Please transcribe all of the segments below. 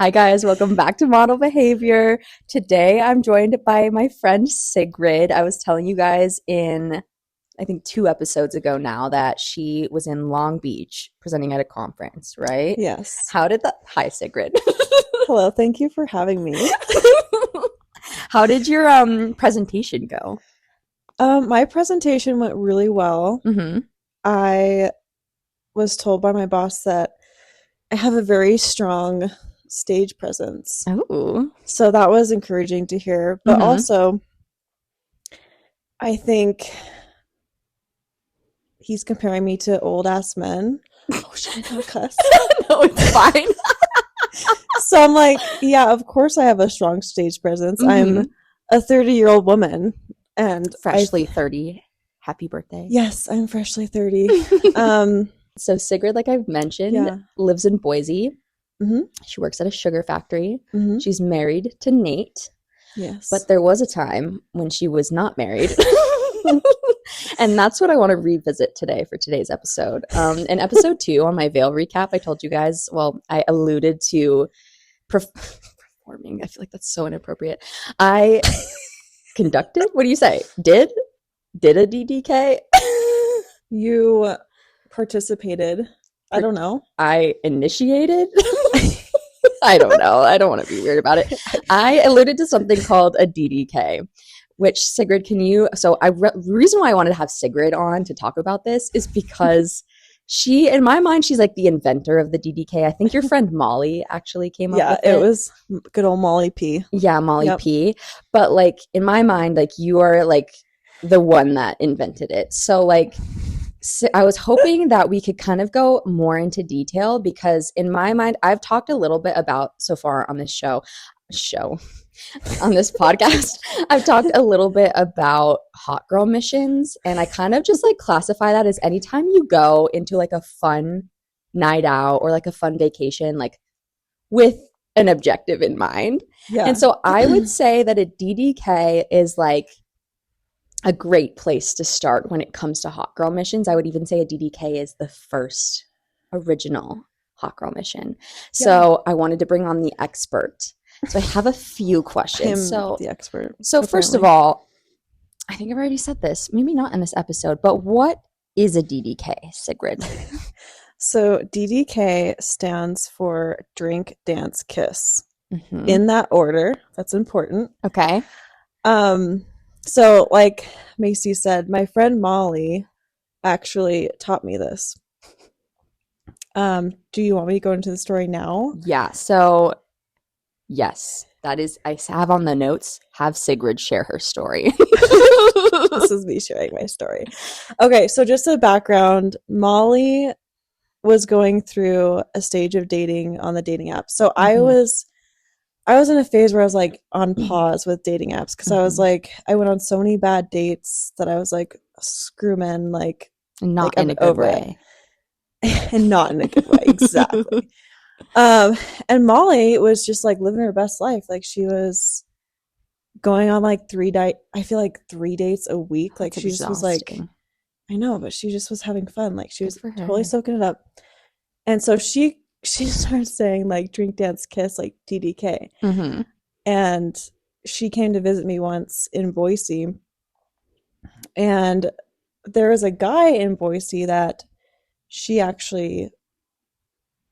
Hi guys, welcome back to Model Behavior. Today I'm joined by my friend Sigrid. I was telling you guys in, I think 2 episodes ago now that she was in Long Beach presenting at a conference, right? Yes. How did that? Hi Sigrid. Hello, thank you for having me. How did your presentation go? My presentation went really well. Mm-hmm. I was told by my boss that I have a very strong stage presence. Oh. So that was encouraging to hear. But Mm-hmm. also, I think he's comparing me to old ass men. Oh, should I not cuss? No, it's fine. So I'm like, yeah, of course I have a strong stage presence. Mm-hmm. I'm a 30-year-old woman. And Freshly 30. Happy birthday. Yes, I'm freshly 30. So Sigrid, like I've mentioned, Yeah. lives in Boise. Mm-hmm. She works at a sugar factory. Mm-hmm. She's married to Nate. Yes. But there was a time when she was not married. And that's what I want to revisit today for today's episode. In episode 2 on my Veil recap, I told you guys, I alluded to performing. I feel like that's so inappropriate. I conducted? What do you say? Did a DDK? You participated. I don't know. I initiated? I don't know. I don't want to be weird about it. I alluded to something called a DDK, which Sigrid, the reason why I wanted to have Sigrid on to talk about this is because she, in my mind, she's like the inventor of the DDK. I think your friend Molly actually came up with it. Yeah, it was good old Molly P. Yeah, Molly Yep. P. But like in my mind, like you are like the one that invented it. So like I was hoping that we could kind of go more into detail because in my mind, I've talked a little bit about so far on this on this podcast, I've talked a little bit about hot girl missions, and I kind of just like classify that as anytime you go into like a fun night out or like a fun vacation, like with an objective in mind. Yeah. And so I would say that a DDK is like a great place to start when it comes to hot girl missions. I would even say a DDK is the first original hot girl mission. So I wanted to bring on the expert. So I have a few questions. I'm the expert. So first of all, I think I've already said this, maybe not in this episode, but what is a DDK, Sigrid? So DDK stands for drink, dance, kiss. Mm-hmm. In that order. That's important. Okay. So like Macy said, my friend Molly actually taught me this. Do you want me to go into the story now? Yeah. So yes, that is, I have on the notes, have Sigrid share her story. This is me sharing my story. Okay, so just a background, Molly was going through a stage of dating on the dating app. So I was in a phase where I was like on pause with dating apps because I was like, I went on so many bad dates that I was like, screw men, like Not like, in I'm a good over way. and not in a good way, exactly. And Molly was just like living her best life. Like she was going on like 3 dates a week. Like That's she just was like, exhausting. I know, but she just was having fun. Like she was Good for her. totally soaking it up. And so she started saying like drink, dance, kiss, like DDK. Mm-hmm. And she came to visit me once in Boise. And there was a guy in Boise that she actually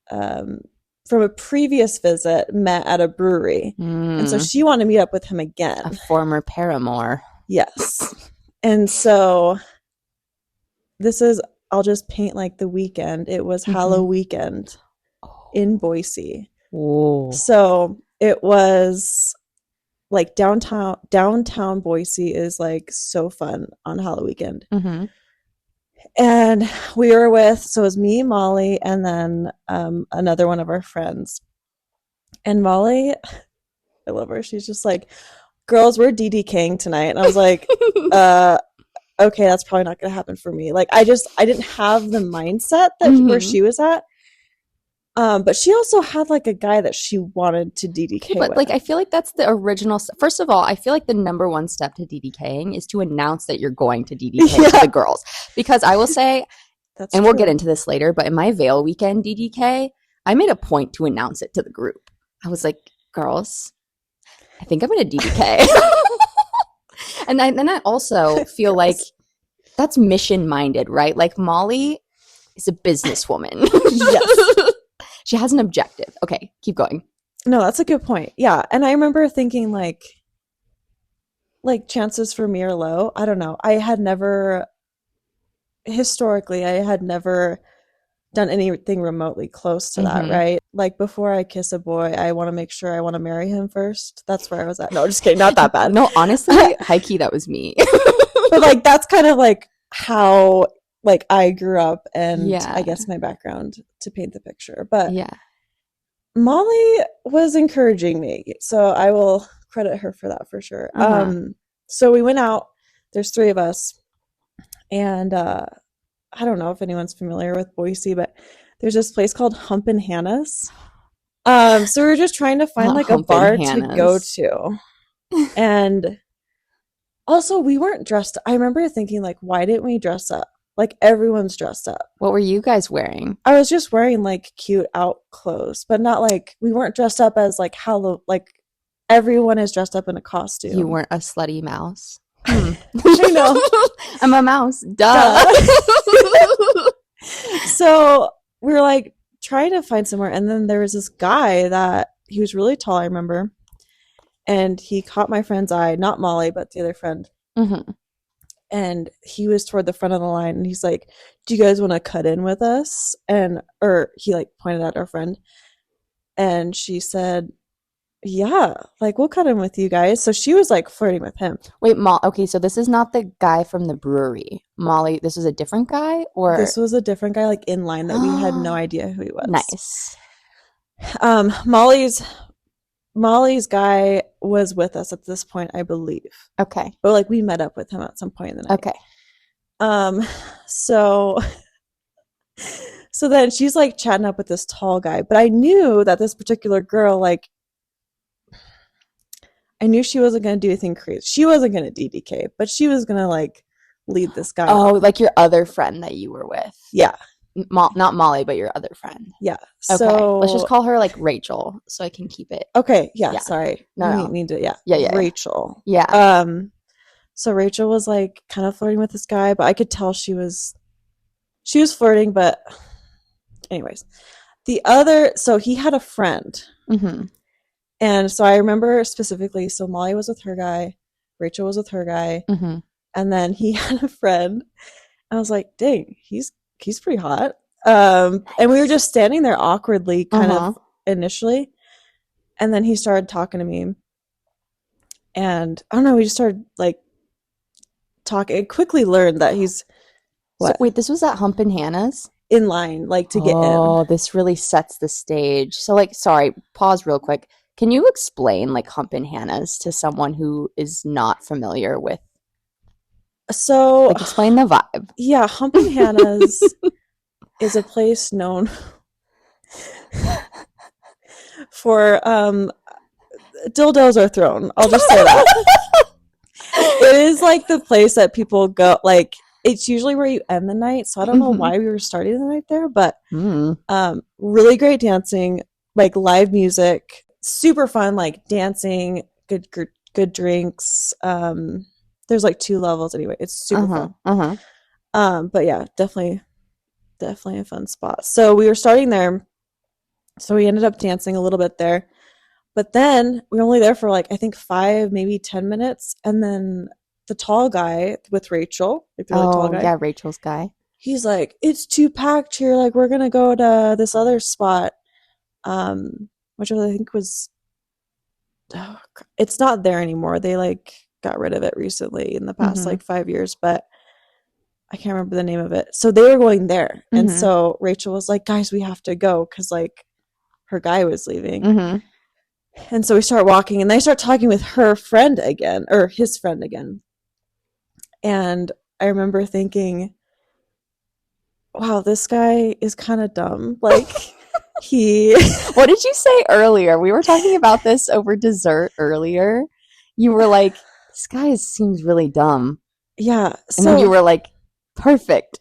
from a previous visit met at a brewery. And so she wanted to meet up with him again. A former paramour. Yes. And so I'll just paint like the weekend. It was Halloween weekend in Boise. Whoa. So it was like downtown Boise is like so fun on Halloween weekend. Mm-hmm. And we were so it was me, Molly, and then another one of our friends. And Molly, I love her. She's just like, girls, we're DDKing tonight. And I was like, okay, that's probably not going to happen for me. Like, I didn't have the mindset that where she was at. But she also had like a guy that she wanted to DDK But with. like, I feel like that's the original. First of all, I feel like the number one step to DDKing is to announce that you're going to DDK to the girls. Because I will say, That's and we'll true. get into this later, but in my Veil weekend DDK, I made a point to announce it to the group. I was like, girls, I think I'm going to DDK. And then I also feel like Girls. that's mission-minded, right? Like Molly is a businesswoman. Yes. She has an objective. Okay, keep going. No, that's a good point. Yeah. And I remember thinking chances for me are low. I don't know. Historically, I had never done anything remotely close to that, Mhm. right? Like before I kiss a boy, I want to make sure I want to marry him first. That's where I was at. No, just kidding. Not that bad. No, honestly, high key, that was me. But like that's kind of like how like I grew up and I Yeah. guess my background to paint the picture. But Yeah. Molly was encouraging me, so I will credit her for that for sure. Uh-huh. So we went out. There's three of us, and I don't know if anyone's familiar with Boise, but there's this place called Humpin' Hannah's. So we were just trying to find Not like a Humpin' bar to go Hannah's. to, and also we weren't dressed. I remember thinking like, why didn't we dress up? Like everyone's dressed up. What were you guys wearing? I was just wearing like cute out clothes, but not like we weren't dressed up as like how like everyone is dressed up in a costume. You weren't a slutty mouse. I know. I'm a mouse. Duh. Duh. So we were like trying to find somewhere, and then there was this guy that he was really tall, I remember, and he caught my friend's eye, not Molly, but the other friend. Mhm. And he was toward the front of the line, and he's like, "Do you guys want to cut in with us?" And or he like pointed at our friend, and she said, "Yeah, like we'll cut in with you guys." So she was like flirting with him. Wait, okay, so this is not the guy from the brewery. Molly, this was a different guy or This was a different guy, like in line that we had no idea who he was. Nice. Molly's guy was with us at this point, I believe. Okay. But like we met up with him at some point in the night. Okay. So then she's like chatting up with this tall guy, but I knew that this particular girl, like I knew she wasn't gonna do anything crazy. She wasn't gonna DDK, but she was gonna like lead this guy Oh, on. like your other friend that you were with. Yeah. Not Molly, but your other friend. Yeah. Okay. So Let's just call her like Rachel so I can keep it. okay, yeah, Yeah. sorry. No. Need to Yeah. Rachel. Yeah. So Rachel was like kind of flirting with this guy, but I could tell she was flirting, but anyways. So he had a friend. Mm-hmm. And so I remember specifically, so Molly was with her guy, Rachel was with her guy, Mm-hmm. and then he had a friend. I was like, dang, he's pretty hot. And we were just standing there awkwardly kind of initially. And then he started talking to me. And I don't know, we just started like talking. I quickly learned that he's So, wait, this was at Humpin' Hannah's? in line, like to get in. Oh, this really sets the stage. So, like, sorry, pause real quick. Can you explain like Humpin' Hannah's to someone who is not familiar with? So, like, explain the vibe. Yeah, Humpin' Hannah's is a place known for dildos are thrown. I'll just say that. It is like the place that people go, like it's usually where you end the night. So I don't know why we were starting the night there, but really great dancing, like live music, super fun, like dancing, good drinks. There's like 2 levels anyway. It's super fun. But yeah, definitely a fun spot. So we were starting there. So we ended up dancing a little bit there. But then we were only there for like I think 5, maybe 10 minutes. And then the tall guy with Rachel, like the really tall guy. Yeah, Rachel's guy. He's like, it's too packed here. Like we're gonna go to this other spot, which I think was. It's not there anymore. They like got rid of it recently in the past like 5 years, but I can't remember the name of it. So they were going there, and so Rachel was like, "Guys, we have to go," because like her guy was leaving. And so we start walking, and they start talking with her friend again, or his friend again. And I remember thinking, wow, this guy is kind of dumb. Like, What did you say earlier? We were talking about this over dessert earlier. You were like, this guy seems really dumb. Yeah. And then you were like, perfect.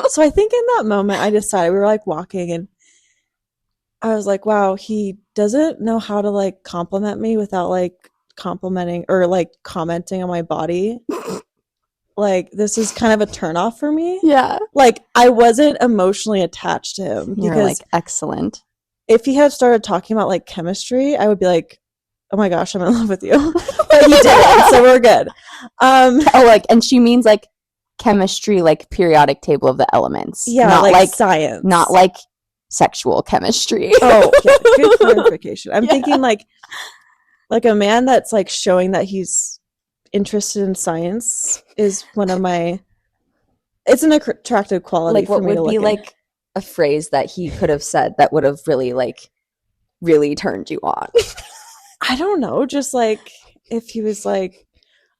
So I think in that moment, I decided, we were like walking, and I was like, wow, he doesn't know how to like compliment me without like complimenting or like commenting on my body. Like, this is kind of a turnoff for me. Yeah. Like, I wasn't emotionally attached to him You're because like, excellent. if he had started talking about like chemistry, I would be like, oh my gosh, I'm in love with you. But he didn't, so we're good. And she means like chemistry, like periodic table of the elements. Yeah, not like science. Not like sexual chemistry. Oh, yeah, good clarification. I'm thinking like a man that's like showing that he's interested in science is one of my. It's an attractive quality for me to look at. What would be like a phrase that he could have said that would have really turned you on? I don't know, just like if he was like,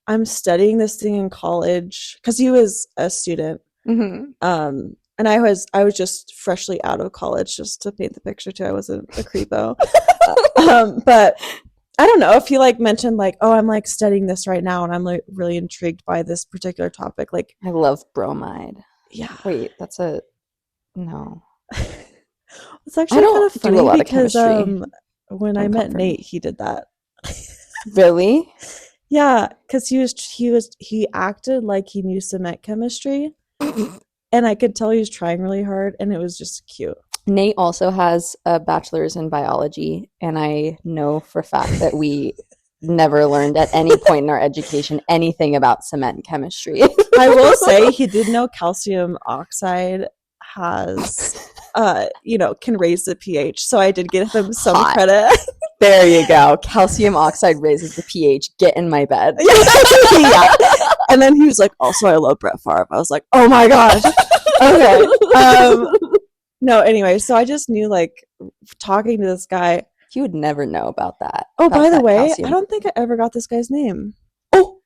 I'm studying this thing in college, because he was a student. Mm-hmm. And I was just freshly out of college, just to paint the picture too. I wasn't a creepo. But I don't know if he like mentioned like, oh, I'm like studying this right now and I'm like really intrigued by this particular topic. Like, I love bromide. Yeah. Wait, no. It's actually kind of funny because when I met Nate, he did that. Really? Yeah, because he acted like he knew cement chemistry, and I could tell he was trying really hard, and it was just cute. Nate also has a bachelor's in biology, and I know for a fact that we never learned at any point in our education anything about cement chemistry. I will say he did know calcium oxide has can raise the pH, so I did give him some credit. There you go. Calcium oxide raises the pH. Get in my bed. Yeah. And then he was like, also, I love Brett Favre. I was like, oh my gosh. Okay. No, anyway, so I just knew, like, talking to this guy. You would never know about that. Oh, by the way, calcium. I don't think I ever got this guy's name. Oh!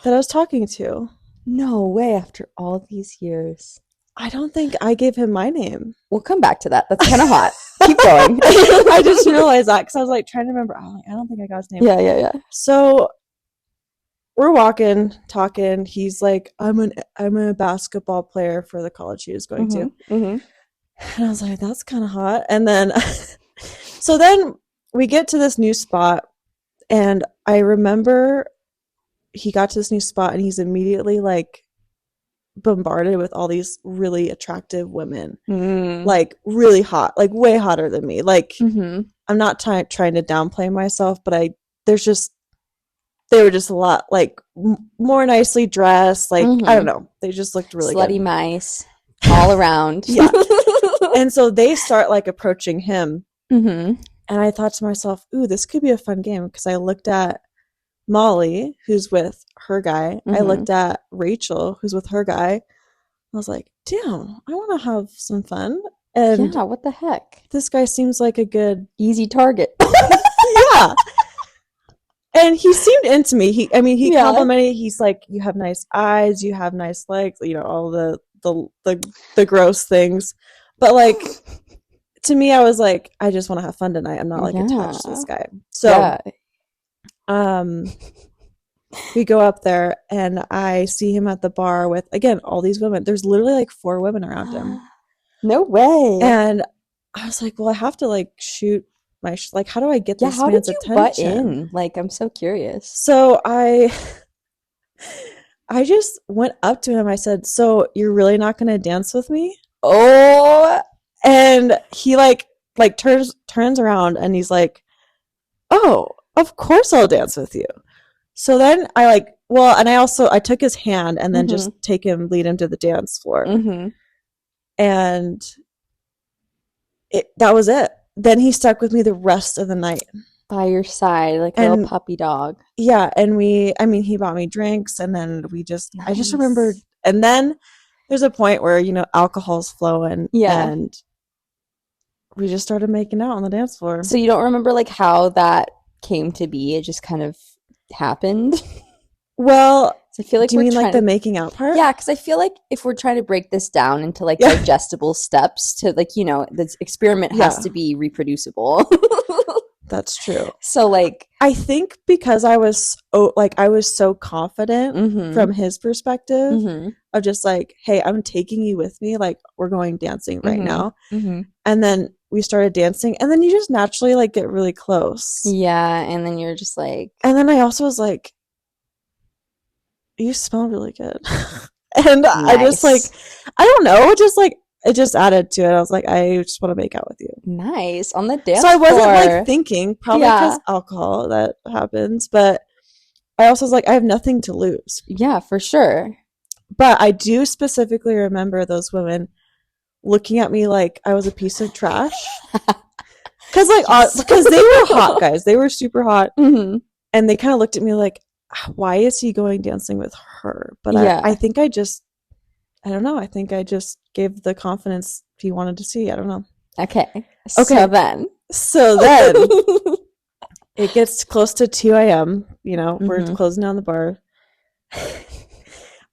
That I was talking to. No way, after all these years. I don't think I gave him my name. We'll come back to that. That's kind of hot. Keep going. I just realized that because I was like trying to remember. I'm like, I don't think I got his name. Yeah. So we're talking. He's like, I'm a basketball player for the college he was going to. Mm-hmm. And I was like, that's kind of hot. And then, so then we get to this new spot, and I remember he got to this new spot, and he's immediately like bombarded with all these really attractive women, like really hot, like way hotter than me. Like, I'm not trying to downplay myself, but they were just a lot like more nicely dressed. Like, I don't know, they just looked really slutty good. Mice all around. Yeah. And so they start like approaching him, and I thought to myself, ooh, this could be a fun game, because I looked at Molly, who's with her guy. I looked at Rachel, who's with her guy. I was like, damn, I want to have some fun. And yeah, what the heck? This guy seems like a good, easy target. Yeah. And he seemed into me. He complimented. He's like, you have nice eyes, you have nice legs, all the gross things. But like, to me, I was like, I just want to have fun tonight. I'm not like attached to this guy. So we go up there, and I see him at the bar with, again, all these women. There's literally like 4 women around him. No way. And I was like, well, I have to like shoot my like, how do I get this man's attention? Butt in? Like, I'm so curious. So I just went up to him. I said, so you're really not going to dance with me? Oh. And he like turns around, and he's like, oh, of course I'll dance with you. So then I took his hand and then just lead him to the dance floor. And that was it. Then he stuck with me the rest of the night. By your side, like a little puppy dog. Yeah, and he bought me drinks, and then I just remembered, and then there's a point where, alcohol's flowing, and we just started making out on the dance floor. So you don't remember like how that came to be? It just kind of happened? Well, so I feel like do you mean like the making out part? Yeah, because I feel like if we're trying to break this down into like digestible steps to like, this experiment has to be reproducible. That's true. So like, I think because I was so confident from his perspective of just like, hey, I'm taking you with me, like we're going dancing right now. And then we started dancing, and then you just naturally like get really close. Yeah, and then you're just like, And then I also was like, you smell really good. And I just like, nice. I don't know, just like it just added to it. I was like, I just want to make out with you. Nice. On the So dance I wasn't like floor. thinking, probably Yeah. because alcohol that happens, but I also was like, I have nothing to lose. Yeah, for sure. But I do specifically remember those women looking at me like I was a piece of trash. Because like Yes. because they were hot guys, they were super hot, Hmm. and they kind of looked at me like, why is he going dancing with her? But Yeah. I think I don't know. I think I just gave the confidence he wanted to see. I don't know. Okay. So Okay, then. so then it gets close to 2 a.m. You know, we're Hmm. closing down the bar.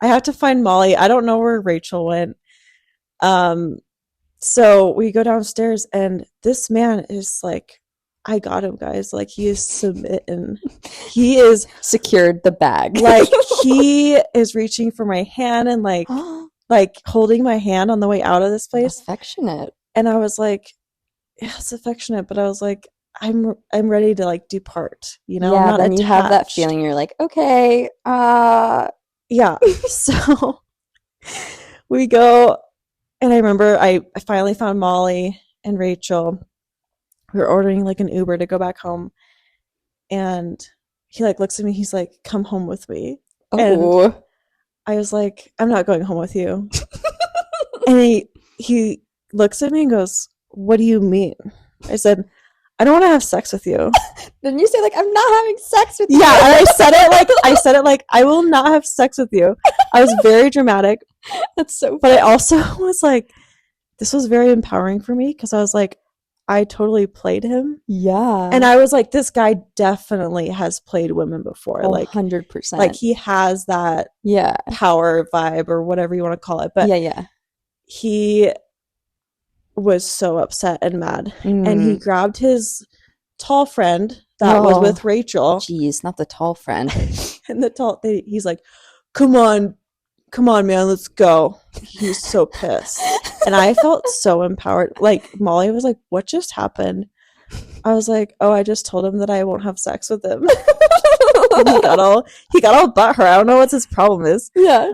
I have to find Molly. I don't know where Rachel went. So we go downstairs, and this man is like, I got him, guys. Like, he is submitting. He is Secured the bag. like, he is reaching for my hand and like holding my hand on the way out of this place. Affectionate. And I was like, yeah, it's affectionate, but I was like, I'm ready to like depart. You know, I'm Yeah, not then you have that attached. feeling. You're like, okay, Yeah. So we go, and I remember I finally found Molly and Rachel. We were ordering like an Uber to go back home, and he like looks at me. He's like, "Come home with me," and oh. I was like, "I'm not going home with you." And he looks at me and goes, "What do you mean?" I said, "I don't want to have sex with you." Then you say like, I'm not having sex with you. Yeah, and I said it like I will not have sex with you. I was very dramatic, That's so but I funny. also was like, this was very empowering for me because I was like, I totally played him. Yeah. And I was like, this guy definitely has played women before. Oh, Like 100%. he has that Yeah. power vibe or whatever you want to call it. But Yeah. he was so upset and mad. And he Mm. grabbed his tall friend that was with Oh, Rachel. geez, not the tall friend. And he's like, come on, man, let's go. He's so pissed. And I felt so empowered. Like, Molly was like, what just happened? I was like, oh, I just told him that I won't have sex with him. And he got all butthurt. I don't know what his problem is. Yeah.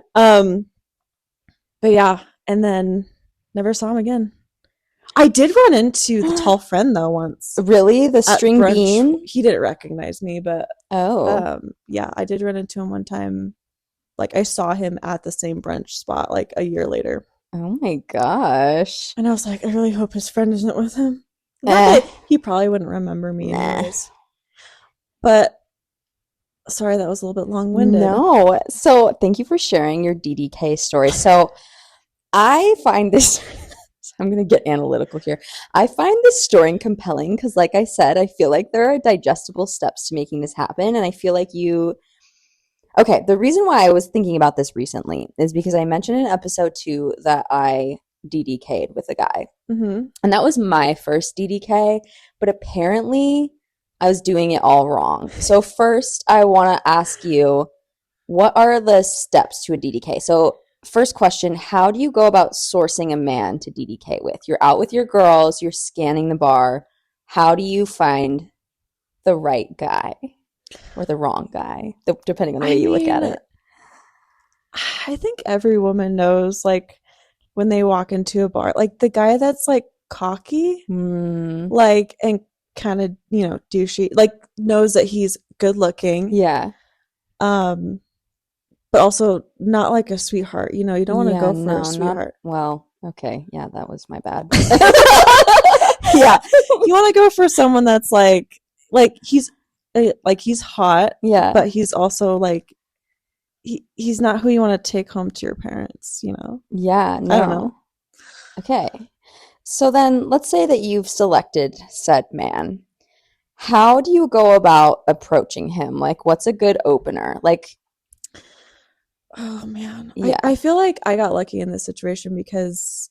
But yeah, and then never saw him again. I did run into the tall friend though once Really? The at string brunch. bean? He didn't recognize me, but Oh. yeah, I did run into him one time. Like, I saw him at the same brunch spot like a year later. Oh my gosh. And I was like, I really hope his friend isn't with him. Not Eh. that he probably wouldn't remember me Nah. anyways. But sorry, that was a little bit long-winded. No. So thank you for sharing your DDK story. So I find this, I'm going to get analytical here. I find this story compelling because, like I said, I feel like there are digestible steps to making this happen. And I feel like okay, the reason why I was thinking about this recently is because I mentioned in episode 2 that I DDK'd with a guy. Mm-hmm. And that was my first DDK, but apparently I was doing it all wrong. So first, I want to ask you, what are the steps to a DDK? So first question, how do you go about sourcing a man to DDK with? You're out with your girls, you're scanning the bar. How do you find the right guy or the wrong guy, depending on the way you look at it? I think every woman knows, like, when they walk into a bar, like the guy that's like cocky, like, and kind of, you know, douchey, like knows that he's good looking. Yeah. But also not like a sweetheart. You know, you don't want to go for a sweetheart. Well, okay. Yeah, that was my bad. Yeah. You want to go for someone that's like he's hot, Yeah. but he's also like he's not who you want to take home to your parents, you know? Yeah, no. I don't know. Okay. So then let's say that you've selected said man. How do you go about approaching him? Like, what's a good opener? Like, oh man. yeah. I feel like I got lucky in this situation because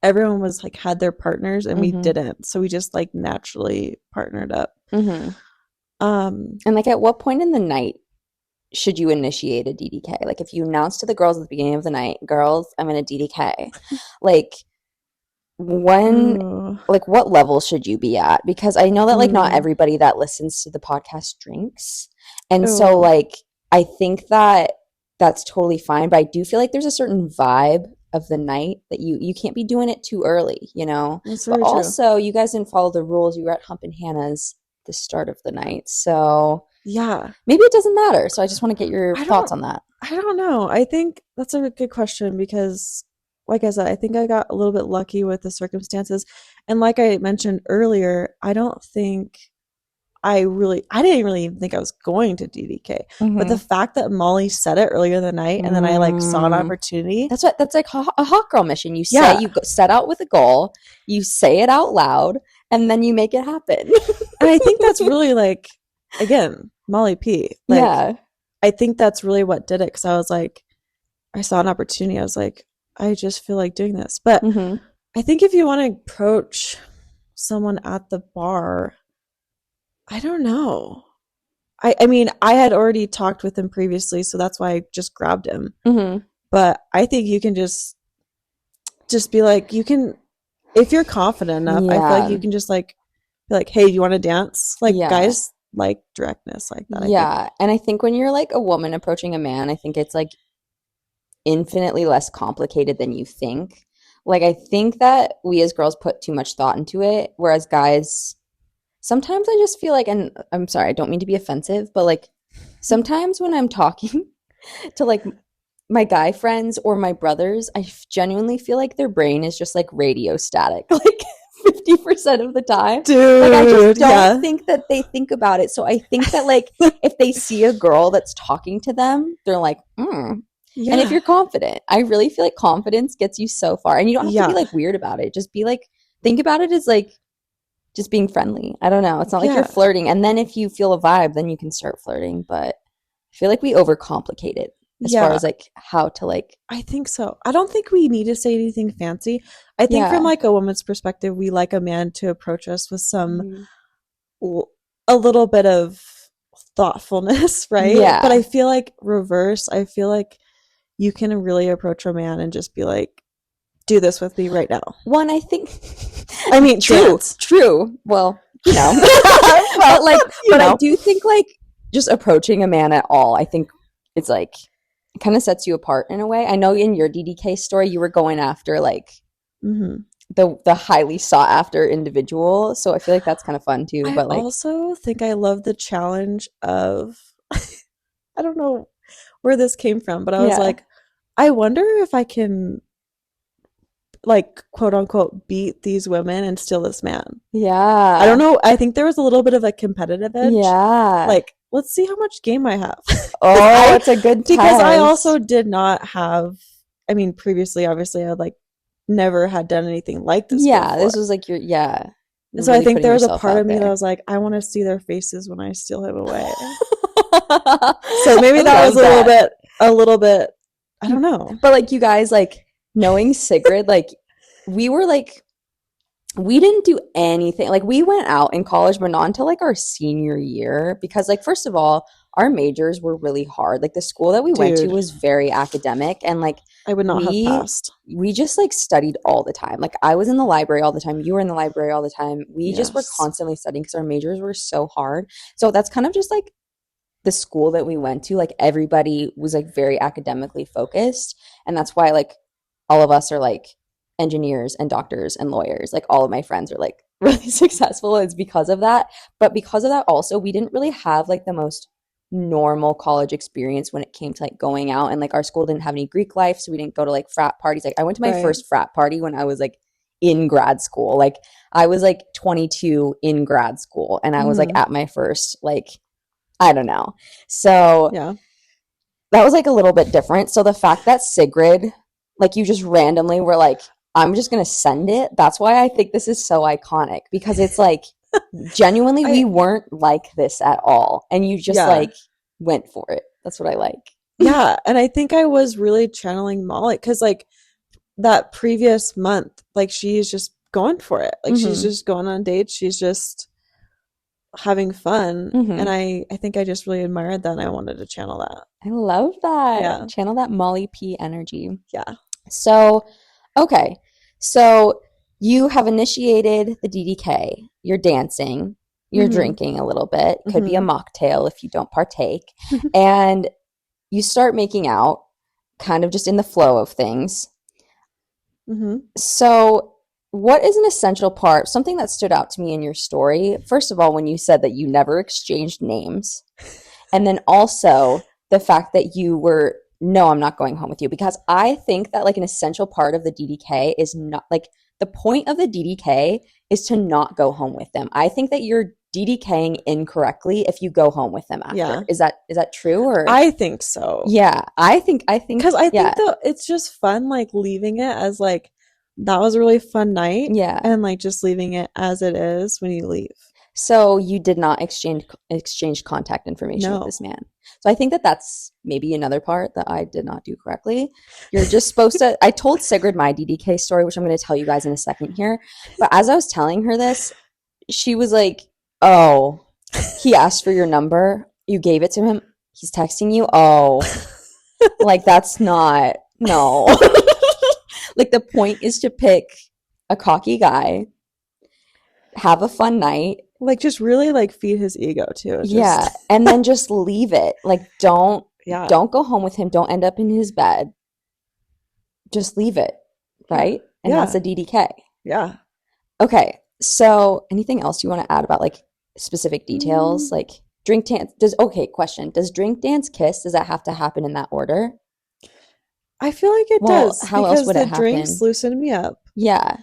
everyone was like had their partners and we didn't. So we just like naturally partnered up. And like, at what point in the night should you initiate a DDK? Like, if you announce to the girls at the beginning of the night, girls, I'm in a DDK. Like, when, Ooh. like, what level should you be at? Because I know that, like, not Mm. everybody that listens to the podcast drinks. And so, Oh, like, I think that that's totally fine. But I do feel like there's a certain vibe of the night that you can't be doing it too early, you know? that's But very true. also, you guys didn't follow the rules. You were at Hump and Hannah's the start of the night. So Yeah. maybe it doesn't matter. So I just want to get your I thoughts don't on that. I don't know. I think that's a good question because like I said, I think I got a little bit lucky with the circumstances. And like I mentioned earlier, I don't think I didn't really even think I was going to DDK. But the Mm-hmm. fact that Molly said it earlier in the night and then I like saw an opportunity. That's like a hot girl mission. You say Yeah. you go, set out with a goal, you say it out loud, and then you make it happen. And I think that's really like again, Molly P. Like Yeah. I think that's really what did it because I was like I saw an opportunity. I was like, I just feel like doing this. But Mm-hmm. I think if you want to approach someone at the bar, I don't know. I mean, I had already talked with him previously, so that's why I just grabbed him. Mm-hmm. But I think you can just be like, you can if you're confident enough, I feel like Yeah. you can just like be like, hey, do you want to dance? Like Yeah. guys like directness like that, I think. Yeah. And I think when you're like a woman approaching a man, I think it's like infinitely less complicated than you think. Like, I think that we as girls put too much thought into it, whereas guys, sometimes I just feel like, and I'm sorry, I don't mean to be offensive, but like sometimes when I'm talking to like my guy friends or my brothers, I genuinely feel like their brain is just like radio static, like 50% of the time. Like, I just Dude, don't yeah. think that they think about it. So I think that, like, if they see a girl that's talking to them, they're like, mm. And if Yeah. you're confident, I really feel like confidence gets you so far. And you don't have to be Yeah. like weird about it. Just be like, think about it as like just being friendly. I don't know. It's not like you're Yeah. flirting. And then if you feel a vibe, then you can start flirting. But I feel like we overcomplicate it as far Yeah. as like how to like, I think so. I don't think we need to say anything fancy. I think from yeah. like a woman's perspective, we like a man to approach us with some Mhm. a little bit of thoughtfulness, right? But Yeah. I feel like reverse, I feel like you can really approach a man and just be like, do this with me right now. One, I think, I mean, true, dance. true. Well, you know, but like, but I do think like just approaching a man at all, I think it's like, it kind of sets you apart in a way. I know in your DDK story, you were going after like Mhm. the highly sought after individual. So I feel like that's kind of fun too. I But like, also think I love the challenge of, I don't know where this came from, but I was yeah, like, I wonder if I can like quote unquote beat these women and steal this man. I don't yeah, know. I think there was a little bit of a competitive edge. yeah. Like, let's see how much game I have. Oh, it's a good Because I test. also did not have, I mean, previously, obviously, I like never had done anything like this Yeah, before. this was like your, yeah, And you're so I really think putting there was a yourself part of out me that there. was like, I want to see their faces when I steal him away. So maybe I that was love that. a little bit, I don't know. But like you guys, like knowing Sigrid, like we were like we didn't do anything. Like we went out in college, but not until like our senior year because like first of all, our majors were really hard. Like the school that we went to Dude, was very academic and like I would not have we passed. we just like studied all the time. Like I was in the library all the time, you were in the library all the time. We just were Yes. constantly studying because our majors were so hard. So that's kind of just like the school that we went to, like everybody was like very academically focused. And that's why like all of us are like engineers and doctors and lawyers. Like all of my friends are like really successful. It's because of that. But because of that also, we didn't really have like the most normal college experience when it came to like going out. And like our school didn't have any Greek life, so we didn't go to like frat parties. Like I went to my Right. first frat party when I was like in grad school. Like I was like 22 in grad school and I was like Hmm. at my first like I don't know. So Yeah. that was like a little bit different. So the fact that Sigrid, like you just randomly were like, I'm just gonna send it. That's why I think this is so iconic because it's like genuinely we I, weren't like this at all. And you just yeah. like went for it. That's what I like. Yeah. And I think I was really channeling Molly because, like, that previous month, like, she's just going for it. Like, she's Mm-hmm. just going on dates. She's just having fun. And Mm-hmm. I think I just really admired that and I wanted to channel that. I love that. Yeah. Channel that Molly P energy. Yeah. So, okay. So you have initiated the DDK. You're dancing, you're Mm-hmm. drinking a little bit, could be a Mm-hmm. mocktail if you don't partake, and you start making out kind of just in the flow of things. Mm-hmm. So, what is an essential part? Something that stood out to me in your story, first of all, when you said that you never exchanged names, and then also the fact that you were, no, I'm not going home with you. Because I think that like an essential part of the DDK is not like the point of the DDK is to not go home with them. I think that you're DDKing incorrectly if you go home with them after. Yeah. Is that true or I think so. yeah, I think Because I yeah. think though it's just fun, like leaving it as like that was a really fun night, Yeah. and like just leaving it as it is when you leave. So you did not exchange contact information with No. this man. So I think that that's maybe another part that I did not do correctly. You're just supposed to. I told Sigrid my DDK story, which I'm going to tell you guys in a second here. But as I was telling her this, she was like, "Oh, he asked for your number. You gave it to him. He's texting you. Oh, like that's not no. Like the point is to pick a cocky guy, have a fun night, Like just really like feed his ego too. yeah, Just and then just leave it. Like yeah. don't go home with him. Don't end up in his bed. Just leave it, Yeah. right? And that's Yeah. a DDK. Yeah. Okay. So, anything else you want to add about like specific Mm, details? Like drink dance does okay, question. Does drink dance kiss does that have to happen in that order? I feel like it Well, does how else because would the it drinks happen? loosen me up. Yeah.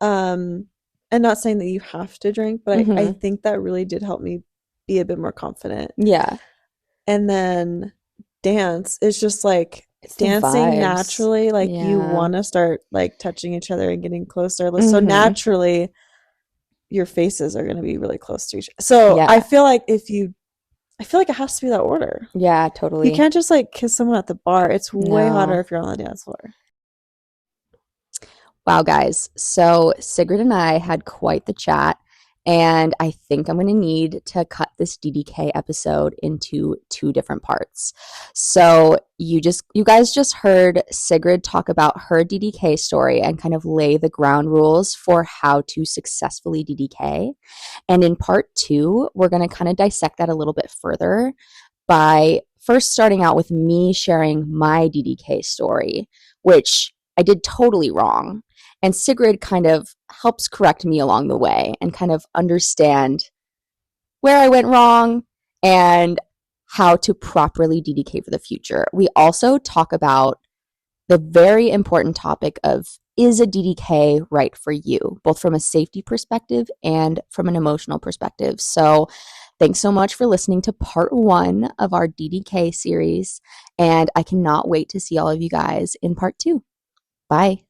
Um, and not saying that you have to drink, but I Mhm. think that really did help me be a bit more confident. Yeah. And then dance is just like It's the dancing vibes. naturally, like you Yeah. want to start like touching each other and getting closer. So Mhm. naturally your faces are going to be really close to each. So I Yeah. feel like I feel like it has to be that order. Yeah, You totally. can't just like kiss someone at the bar. It's way hotter No. if you're on the dance floor. Wow, guys. So Sigrid and I had quite the chat, and I think I'm going to need to cut this DDK episode into two different parts. So you guys just heard Sigrid talk about her DDK story and kind of lay the ground rules for how to successfully DDK. And in part 2, we're going to kind of dissect that a little bit further by first starting out with me sharing my DDK story, which I did totally wrong. And Sigrid kind of helps correct me along the way and kind of understand where I went wrong and how to properly DDK for the future. We also talk about the very important topic of is a DDK right for you, both from a safety perspective and from an emotional perspective. So, thanks so much for listening to part 1 of our DDK series. And I cannot wait to see all of you guys in part 2. Bye.